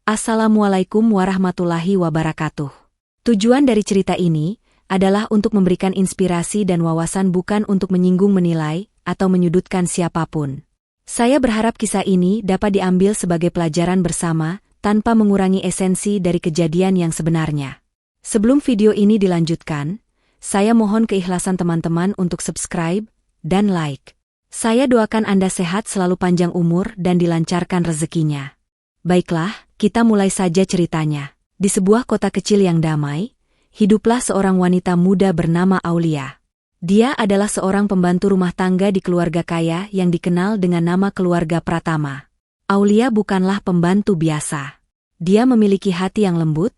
Assalamualaikum warahmatullahi wabarakatuh. Tujuan dari cerita ini adalah untuk memberikan inspirasi dan wawasan, bukan untuk menyinggung, menilai, atau menyudutkan siapapun. Saya berharap kisah ini dapat diambil sebagai pelajaran bersama, tanpa mengurangi esensi dari kejadian yang sebenarnya. Sebelum video ini dilanjutkan, saya mohon keikhlasan teman-teman untuk subscribe dan like. Saya doakan Anda sehat selalu, panjang umur, dan dilancarkan rezekinya. Baiklah, kita mulai saja ceritanya. Di sebuah kota kecil yang damai, hiduplah seorang wanita muda bernama Aulia. Dia adalah seorang pembantu rumah tangga di keluarga kaya yang dikenal dengan nama keluarga Pratama. Aulia bukanlah pembantu biasa. Dia memiliki hati yang lembut,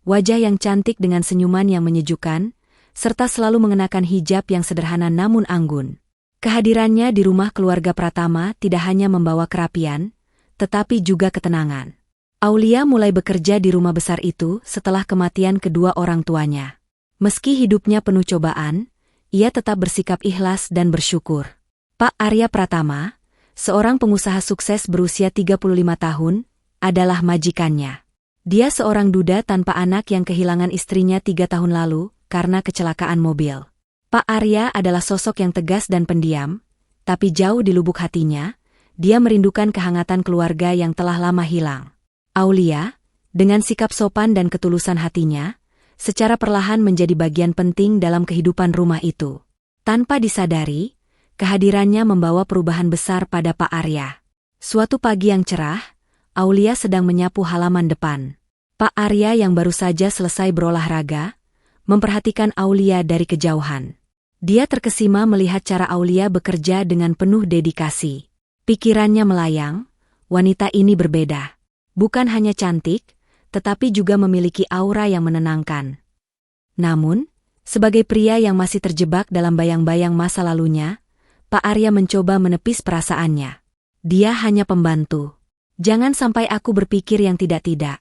wajah yang cantik dengan senyuman yang menyejukkan, serta selalu mengenakan hijab yang sederhana namun anggun. Kehadirannya di rumah keluarga Pratama tidak hanya membawa kerapian, tetapi juga ketenangan. Aulia mulai bekerja di rumah besar itu setelah kematian kedua orang tuanya. Meski hidupnya penuh cobaan, ia tetap bersikap ikhlas dan bersyukur. Pak Arya Pratama, seorang pengusaha sukses berusia 35 tahun, adalah majikannya. Dia seorang duda tanpa anak yang kehilangan istrinya 3 tahun lalu karena kecelakaan mobil. Pak Arya adalah sosok yang tegas dan pendiam, tapi jauh di lubuk hatinya, dia merindukan kehangatan keluarga yang telah lama hilang. Aulia, dengan sikap sopan dan ketulusan hatinya, secara perlahan menjadi bagian penting dalam kehidupan rumah itu. Tanpa disadari, kehadirannya membawa perubahan besar pada Pak Arya. Suatu pagi yang cerah, Aulia sedang menyapu halaman depan. Pak Arya yang baru saja selesai berolahraga, memperhatikan Aulia dari kejauhan. Dia terkesima melihat cara Aulia bekerja dengan penuh dedikasi. Pikirannya melayang, wanita ini berbeda. Bukan hanya cantik, tetapi juga memiliki aura yang menenangkan. Namun, sebagai pria yang masih terjebak dalam bayang-bayang masa lalunya, Pak Arya mencoba menepis perasaannya. Dia hanya pembantu. Jangan sampai aku berpikir yang tidak-tidak,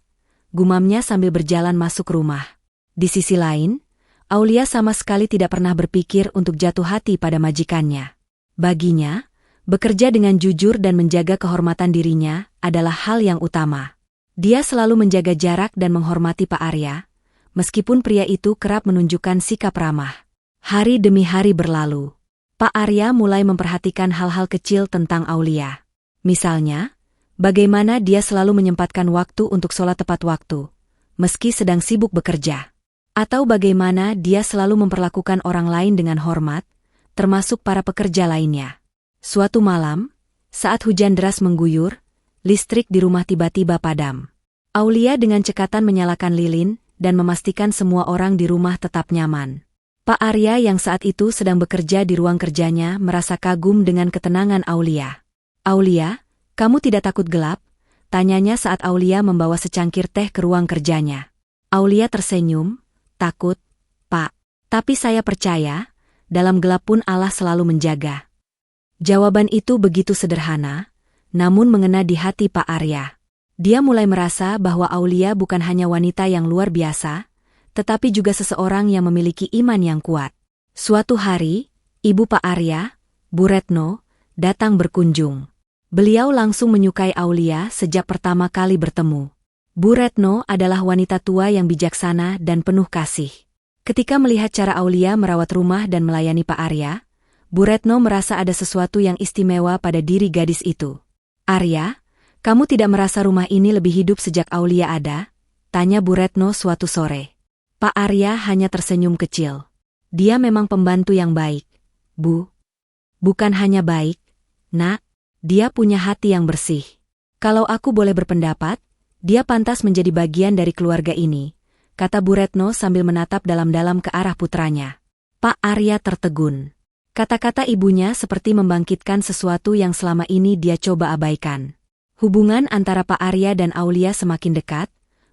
gumamnya sambil berjalan masuk rumah. Di sisi lain, Aulia sama sekali tidak pernah berpikir untuk jatuh hati pada majikannya. Baginya, bekerja dengan jujur dan menjaga kehormatan dirinya adalah hal yang utama. Dia selalu menjaga jarak dan menghormati Pak Arya, meskipun pria itu kerap menunjukkan sikap ramah. Hari demi hari berlalu. Pak Arya mulai memperhatikan hal-hal kecil tentang Aulia. Misalnya, bagaimana dia selalu menyempatkan waktu untuk sholat tepat waktu, meski sedang sibuk bekerja. Atau bagaimana dia selalu memperlakukan orang lain dengan hormat, termasuk para pekerja lainnya. Suatu malam, saat hujan deras mengguyur, listrik di rumah tiba-tiba padam. Aulia dengan cekatan menyalakan lilin dan memastikan semua orang di rumah tetap nyaman. Pak Arya yang saat itu sedang bekerja di ruang kerjanya merasa kagum dengan ketenangan Aulia. "Aulia, kamu tidak takut gelap?" tanyanya saat Aulia membawa secangkir teh ke ruang kerjanya. Aulia tersenyum, "Takut, Pak. Tapi saya percaya, dalam gelap pun Allah selalu menjaga." Jawaban itu begitu sederhana, namun mengena di hati Pak Arya. Dia mulai merasa bahwa Aulia bukan hanya wanita yang luar biasa, tetapi juga seseorang yang memiliki iman yang kuat. Suatu hari, ibu Pak Arya, Bu Retno, datang berkunjung. Beliau langsung menyukai Aulia sejak pertama kali bertemu. Bu Retno adalah wanita tua yang bijaksana dan penuh kasih. Ketika melihat cara Aulia merawat rumah dan melayani Pak Arya, Bu Retno merasa ada sesuatu yang istimewa pada diri gadis itu. "Arya, kamu tidak merasa rumah ini lebih hidup sejak Aulia ada?" tanya Bu Retno suatu sore. Pak Arya hanya tersenyum kecil. "Dia memang pembantu yang baik, Bu." "Bukan hanya baik, Nak. Dia punya hati yang bersih. Kalau aku boleh berpendapat, dia pantas menjadi bagian dari keluarga ini," kata Bu Retno sambil menatap dalam-dalam ke arah putranya. Pak Arya tertegun. Kata-kata ibunya seperti membangkitkan sesuatu yang selama ini dia coba abaikan. Hubungan antara Pak Arya dan Aulia semakin dekat,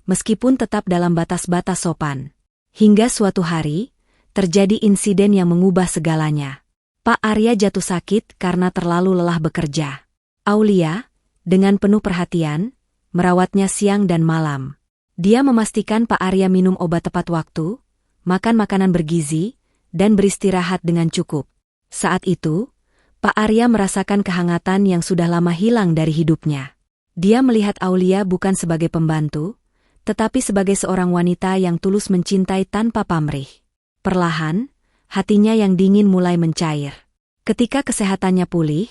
meskipun tetap dalam batas-batas sopan. Hingga suatu hari, terjadi insiden yang mengubah segalanya. Pak Arya jatuh sakit karena terlalu lelah bekerja. Aulia, dengan penuh perhatian, merawatnya siang dan malam. Dia memastikan Pak Arya minum obat tepat waktu, makan makanan bergizi, dan beristirahat dengan cukup. Saat itu, Pak Arya merasakan kehangatan yang sudah lama hilang dari hidupnya. Dia melihat Aulia bukan sebagai pembantu, tetapi sebagai seorang wanita yang tulus mencintai tanpa pamrih. Perlahan, hatinya yang dingin mulai mencair. Ketika kesehatannya pulih,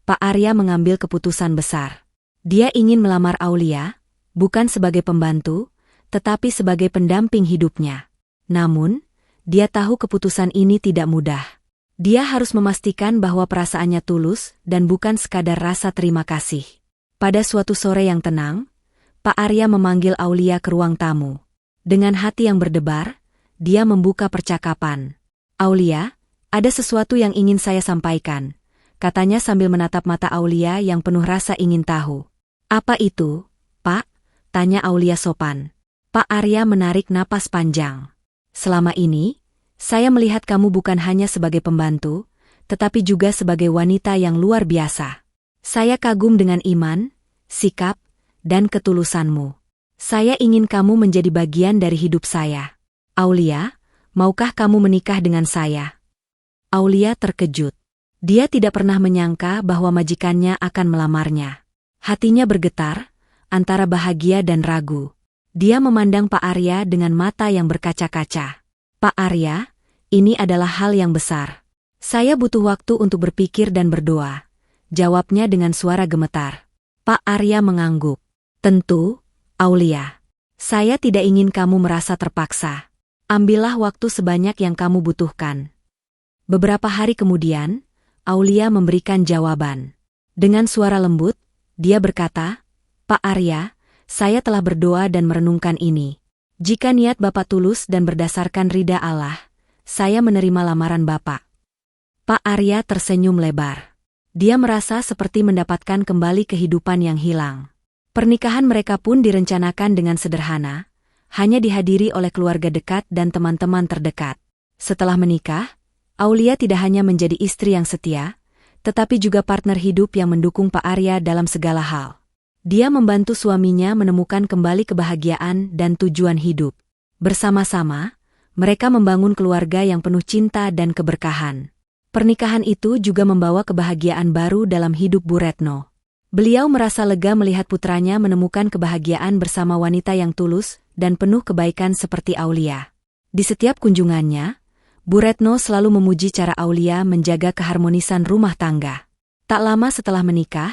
Pak Arya mengambil keputusan besar. Dia ingin melamar Aulia, bukan sebagai pembantu, tetapi sebagai pendamping hidupnya. Namun, dia tahu keputusan ini tidak mudah. Dia harus memastikan bahwa perasaannya tulus dan bukan sekadar rasa terima kasih. Pada suatu sore yang tenang, Pak Arya memanggil Aulia ke ruang tamu. Dengan hati yang berdebar, dia membuka percakapan. "Aulia, ada sesuatu yang ingin saya sampaikan," katanya sambil menatap mata Aulia yang penuh rasa ingin tahu. "Apa itu, Pak?" tanya Aulia sopan. Pak Arya menarik napas panjang. "Selama ini, saya melihat kamu bukan hanya sebagai pembantu, tetapi juga sebagai wanita yang luar biasa. Saya kagum dengan iman, sikap, dan ketulusanmu. Saya ingin kamu menjadi bagian dari hidup saya. Aulia, maukah kamu menikah dengan saya?" Aulia terkejut. Dia tidak pernah menyangka bahwa majikannya akan melamarnya. Hatinya bergetar, antara bahagia dan ragu. Dia memandang Pak Arya dengan mata yang berkaca-kaca. "Pak Arya, ini adalah hal yang besar. Saya butuh waktu untuk berpikir dan berdoa," jawabnya dengan suara gemetar. Pak Arya mengangguk. "Tentu, Aulia. Saya tidak ingin kamu merasa terpaksa. Ambillah waktu sebanyak yang kamu butuhkan." Beberapa hari kemudian, Aulia memberikan jawaban. Dengan suara lembut, dia berkata, "Pak Arya, saya telah berdoa dan merenungkan ini. Jika niat Bapak tulus dan berdasarkan ridha Allah, saya menerima lamaran Bapak." Pak Arya tersenyum lebar. Dia merasa seperti mendapatkan kembali kehidupan yang hilang. Pernikahan mereka pun direncanakan dengan sederhana, hanya dihadiri oleh keluarga dekat dan teman-teman terdekat. Setelah menikah, Aulia tidak hanya menjadi istri yang setia, tetapi juga partner hidup yang mendukung Pak Arya dalam segala hal. Dia membantu suaminya menemukan kembali kebahagiaan dan tujuan hidup. Bersama-sama, mereka membangun keluarga yang penuh cinta dan keberkahan. Pernikahan itu juga membawa kebahagiaan baru dalam hidup Bu Retno. Beliau merasa lega melihat putranya menemukan kebahagiaan bersama wanita yang tulus dan penuh kebaikan seperti Aulia. Di setiap kunjungannya, Bu Retno selalu memuji cara Aulia menjaga keharmonisan rumah tangga. Tak lama setelah menikah,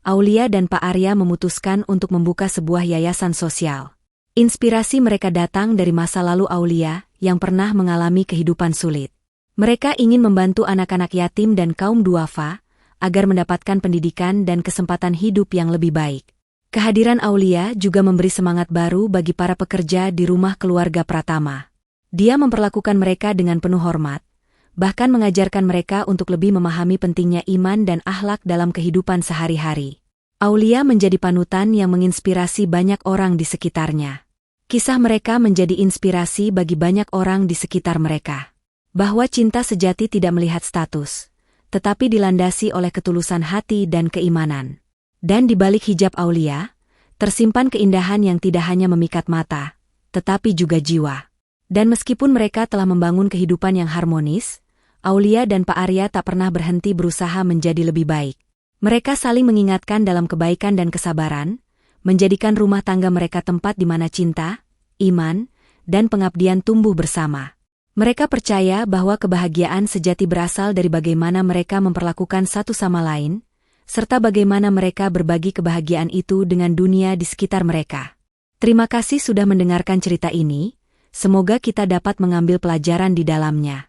Aulia dan Pak Arya memutuskan untuk membuka sebuah yayasan sosial. Inspirasi mereka datang dari masa lalu Aulia yang pernah mengalami kehidupan sulit. Mereka ingin membantu anak-anak yatim dan kaum duafa agar mendapatkan pendidikan dan kesempatan hidup yang lebih baik. Kehadiran Aulia juga memberi semangat baru bagi para pekerja di rumah keluarga Pratama. Dia memperlakukan mereka dengan penuh hormat, bahkan mengajarkan mereka untuk lebih memahami pentingnya iman dan akhlak dalam kehidupan sehari-hari. Aulia menjadi panutan yang menginspirasi banyak orang di sekitarnya. Kisah mereka menjadi inspirasi bagi banyak orang di sekitar mereka. Bahwa cinta sejati tidak melihat status, tetapi dilandasi oleh ketulusan hati dan keimanan. Dan di balik hijab Aulia, tersimpan keindahan yang tidak hanya memikat mata, tetapi juga jiwa. Dan meskipun mereka telah membangun kehidupan yang harmonis, Aulia dan Pak Arya tak pernah berhenti berusaha menjadi lebih baik. Mereka saling mengingatkan dalam kebaikan dan kesabaran, menjadikan rumah tangga mereka tempat di mana cinta, iman, dan pengabdian tumbuh bersama. Mereka percaya bahwa kebahagiaan sejati berasal dari bagaimana mereka memperlakukan satu sama lain, serta bagaimana mereka berbagi kebahagiaan itu dengan dunia di sekitar mereka. Terima kasih sudah mendengarkan cerita ini, semoga kita dapat mengambil pelajaran di dalamnya.